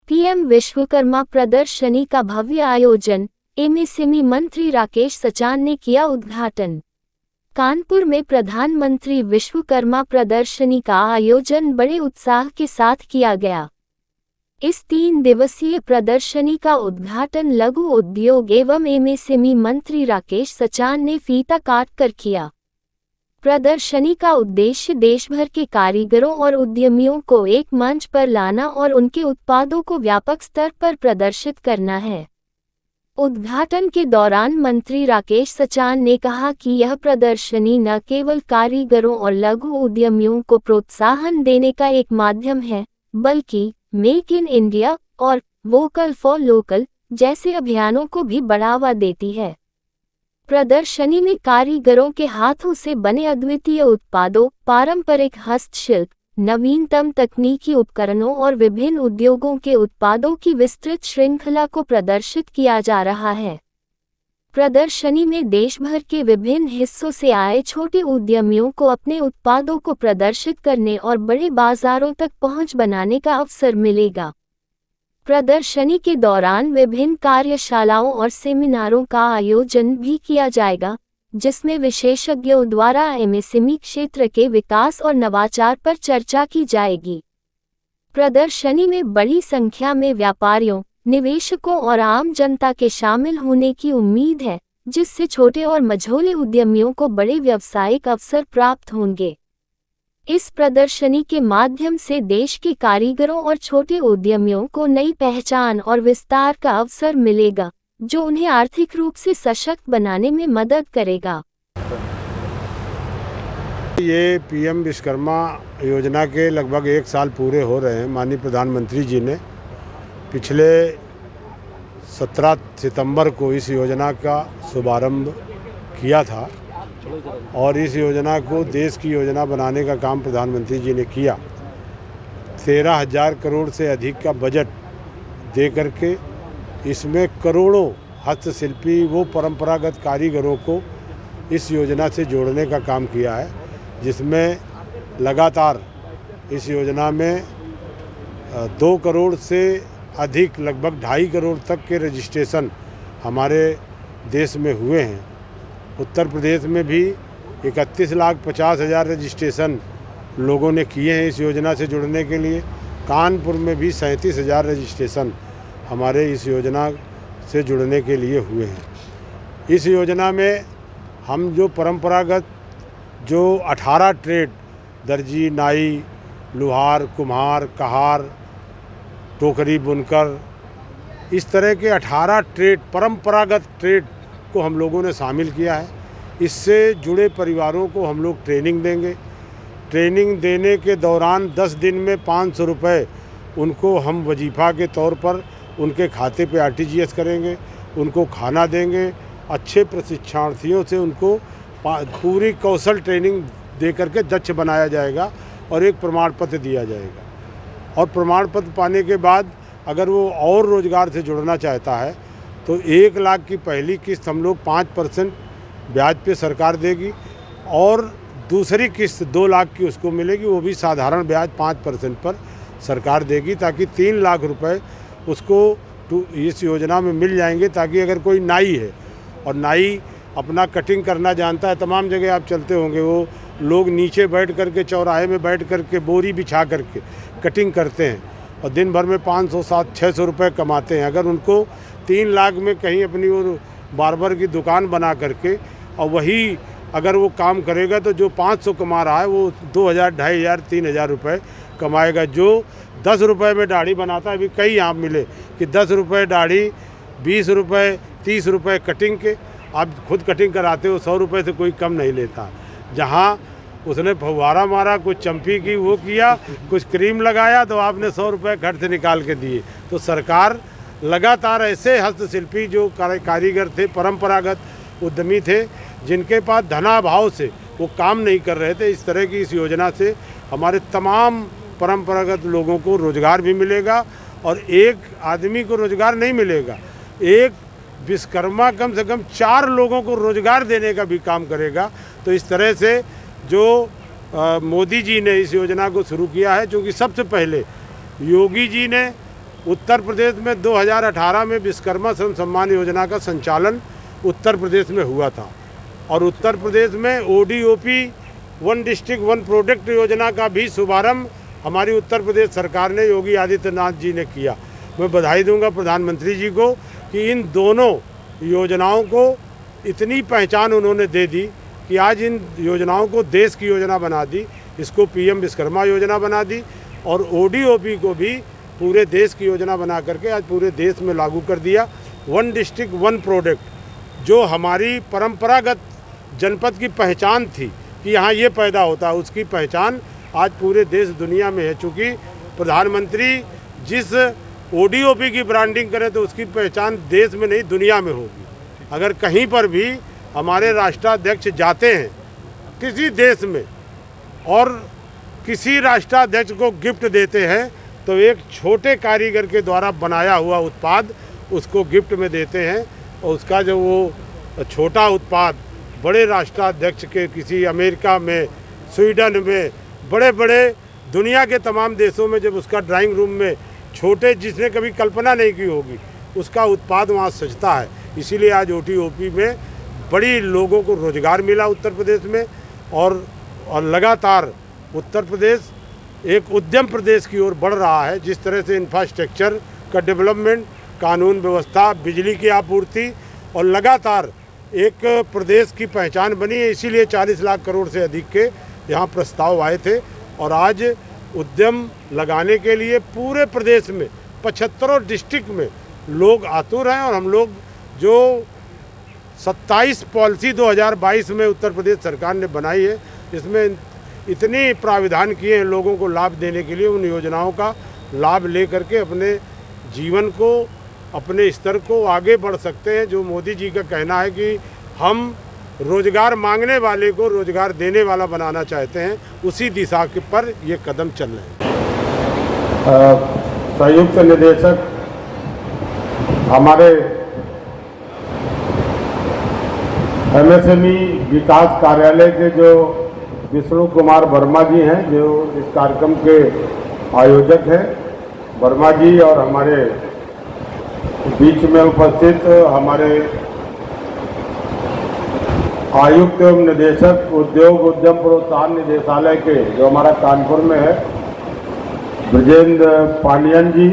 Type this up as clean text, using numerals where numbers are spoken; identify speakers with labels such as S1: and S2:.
S1: PM Vishwakarma प्रदर्शनी का भव्य आयोजन, एमएसएमई मंत्री राकेश सचान ने किया उद्घाटन। कानपुर में प्रधानमंत्री विश्वकर्मा प्रदर्शनी का आयोजन बड़े उत्साह के साथ किया गया। इस 3 दिवसीय प्रदर्शनी का उद्घाटन लघु उद्योग एवं एमएसएमई मंत्री राकेश सचान ने फीता काट कर किया। प्रदर्शनी का उद्देश्य देश भर के कारीगरों और उद्यमियों को एक मंच पर लाना और उनके उत्पादों को व्यापक स्तर पर प्रदर्शित करना है। उद्घाटन के दौरान मंत्री राकेश सचान ने कहा कि यह प्रदर्शनी न केवल कारीगरों और लघु उद्यमियों को प्रोत्साहन देने का एक माध्यम है, बल्कि मेक इन इंडिया और वोकल फॉर लोकल जैसे अभियानों को भी बढ़ावा देती है। प्रदर्शनी में कारीगरों के हाथों से बने अद्वितीय उत्पादों, पारंपरिक हस्तशिल्प, नवीनतम तकनीकी उपकरणों और विभिन्न उद्योगों के उत्पादों की विस्तृत श्रृंखला को प्रदर्शित किया जा रहा है। प्रदर्शनी में देश भर के विभिन्न हिस्सों से आए छोटे उद्यमियों को अपने उत्पादों को प्रदर्शित करने और बड़े बाजारों तक पहुंच बनाने का अवसर मिलेगा। प्रदर्शनी के दौरान विभिन्न कार्यशालाओं और सेमिनारों का आयोजन भी किया जाएगा, जिसमें विशेषज्ञों द्वारा एमएसएमई क्षेत्र के विकास और नवाचार पर चर्चा की जाएगी। प्रदर्शनी में बड़ी संख्या में व्यापारियों, निवेशकों और आम जनता के शामिल होने की उम्मीद है, जिससे छोटे और मझोले उद्यमियों को बड़े व्यावसायिक अवसर प्राप्त होंगे। इस प्रदर्शनी के माध्यम से देश के कारीगरों और छोटे उद्यमियों को नई पहचान और विस्तार का अवसर मिलेगा, जो उन्हें आर्थिक रूप से सशक्त बनाने में मदद करेगा।
S2: ये पीएम विश्वकर्मा योजना के लगभग 1 साल पूरे हो रहे हैं। माननीय प्रधानमंत्री जी ने पिछले 17 सितंबर को इस योजना का शुभारंभ किया था और इस योजना को देश की योजना बनाने का काम प्रधानमंत्री जी ने किया। 13,000 करोड़ से अधिक का बजट दे करके इसमें करोड़ों हस्तशिल्पी वो परंपरागत कारीगरों को इस योजना से जोड़ने का काम किया है, जिसमें लगातार इस योजना में 2 करोड़ से अधिक लगभग 2.5 करोड़ तक के रजिस्ट्रेशन हमारे देश में हुए हैं। उत्तर प्रदेश में भी 31,50,000 रजिस्ट्रेशन लोगों ने किए हैं इस योजना से जुड़ने के लिए। कानपुर में भी 37,000 रजिस्ट्रेशन हमारे इस योजना से जुड़ने के लिए हुए हैं। इस योजना में हम जो परंपरागत जो 18 ट्रेड दर्जी, नाई, लुहार, कुम्हार, कहार, टोकरी बुनकर, इस तरह के 18 ट्रेड परंपरागत ट्रेड को हम लोगों ने शामिल किया है। इससे जुड़े परिवारों को हम लोग ट्रेनिंग देंगे। ट्रेनिंग देने के दौरान 10 दिन में 500 रुपये उनको हम वजीफ़ा के तौर पर उनके खाते पे आरटीजीएस करेंगे, उनको खाना देंगे। अच्छे प्रशिक्षणार्थियों से उनको पूरी कौशल ट्रेनिंग दे करके दक्ष बनाया जाएगा और एक प्रमाण पत्र दिया जाएगा। और प्रमाण पत्र पाने के बाद अगर वो और रोज़गार से जुड़ना चाहता है तो 1 लाख की पहली किस्त हम लोग 5% ब्याज पे सरकार देगी और दूसरी किस्त 2 लाख की उसको मिलेगी, वो भी साधारण ब्याज 5% पर सरकार देगी, ताकि 3 लाख रुपए उसको इस योजना में मिल जाएंगे। ताकि अगर कोई नाई है और नाई अपना कटिंग करना जानता है, तमाम जगह आप चलते होंगे, वो लोग नीचे बैठ करके चौराहे में बैठ करके बोरी बिछा करके कटिंग करते हैं और दिन भर में 500, 700, 600 रुपये कमाते हैं। अगर उनको 3 लाख में कहीं अपनी वो बार्बर की दुकान बना करके और वही अगर वो काम करेगा तो जो 500 कमा रहा है वो 2,000, 2,500, 3,000 रुपये कमाएगा। जो 10 रुपये में दाढ़ी बनाता है, अभी कई यहाँ मिले कि 10 रुपये दाढ़ी, 20 रुपये, 30 रुपये कटिंग के। आप खुद कटिंग कराते हो, 100 रुपये से कोई कम नहीं लेता। जहाँ उसने फव्वारा मारा, कुछ चम्पी की वो किया, कुछ क्रीम लगाया, तो आपने 100 रुपये घर से निकाल के दिए। तो सरकार लगातार ऐसे हस्तशिल्पी जो कारीगर थे, परंपरागत उद्यमी थे, जिनके पास धनाभाव से वो काम नहीं कर रहे थे, इस तरह की इस योजना से हमारे तमाम परंपरागत लोगों को रोज़गार भी मिलेगा। और एक आदमी को रोज़गार नहीं मिलेगा, एक विश्वकर्मा कम से कम 4 लोगों को रोज़गार देने का भी काम करेगा। तो इस तरह से जो मोदी जी ने इस योजना को शुरू किया है, क्योंकि सबसे पहले योगी जी ने उत्तर प्रदेश में 2018 में विश्वकर्मा श्रम सम्मान योजना का संचालन उत्तर प्रदेश में हुआ था और उत्तर प्रदेश में ODOP one district one product योजना का भी शुभारंभ हमारी उत्तर प्रदेश सरकार ने योगी आदित्यनाथ जी ने किया। मैं बधाई दूंगा प्रधानमंत्री जी को कि इन दोनों योजनाओं को इतनी पहचान उन्होंने दे दी कि आज इन योजनाओं को देश की योजना बना दी। इसको PM विश्वकर्मा योजना बना दी और ODOP को भी पूरे देश की योजना बना करके आज पूरे देश में लागू कर दिया। वन डिस्ट्रिक्ट वन प्रोडक्ट जो हमारी परंपरागत जनपद की पहचान थी कि यहाँ ये पैदा होता है, उसकी पहचान आज पूरे देश दुनिया में है। चूँकि प्रधानमंत्री जिस ODOP की ब्रांडिंग करें तो उसकी पहचान देश में नहीं दुनिया में होगी। अगर कहीं पर भी हमारे राष्ट्राध्यक्ष जाते हैं किसी देश में और किसी राष्ट्राध्यक्ष को गिफ्ट देते हैं तो एक छोटे कारीगर के द्वारा बनाया हुआ उत्पाद उसको गिफ्ट में देते हैं और उसका जो वो छोटा उत्पाद बड़े राष्ट्राध्यक्ष के किसी अमेरिका में, स्वीडन में, बड़े बड़े दुनिया के तमाम देशों में जब उसका ड्राइंग रूम में छोटे जिसने कभी कल्पना नहीं की होगी उसका उत्पाद वहाँ सजता है। इसीलिए आज ODOP में बड़ी लोगों को रोजगार मिला उत्तर प्रदेश में और लगातार उत्तर प्रदेश एक उद्यम प्रदेश की ओर बढ़ रहा है। जिस तरह से इंफ्रास्ट्रक्चर का डेवलपमेंट, कानून व्यवस्था, बिजली की आपूर्ति और लगातार एक प्रदेश की पहचान बनी है। इसीलिए 40 लाख करोड़ से अधिक के यहाँ प्रस्ताव आए थे और आज उद्यम लगाने के लिए पूरे प्रदेश में 75 डिस्ट्रिक्ट में लोग आतुर हैं और हम लोग जो 27 पॉलिसी 2022 में उत्तर प्रदेश सरकार ने बनाई है इसमें इतनी प्राविधान किए हैं लोगों को लाभ देने के लिए। उन योजनाओं का लाभ ले करके अपने जीवन को, अपने स्तर को आगे बढ़ सकते हैं। जो मोदी जी का कहना है कि हम रोजगार मांगने वाले को रोजगार देने वाला बनाना चाहते हैं, उसी दिशा के पर ये कदम चल रहे हैं।
S3: संयुक्त निदेशक हमारे MSME विकास कार्यालय के जो विष्णु कुमार वर्मा जी हैं जो इस कार्यक्रम के आयोजक हैं, वर्मा जी और हमारे बीच में उपस्थित हमारे आयुक्त एवं निदेशक उद्योग उद्यम प्रोत्साहन निदेशालय के जो हमारा कानपुर में है, ब्रजेंद्र पांडियन जी,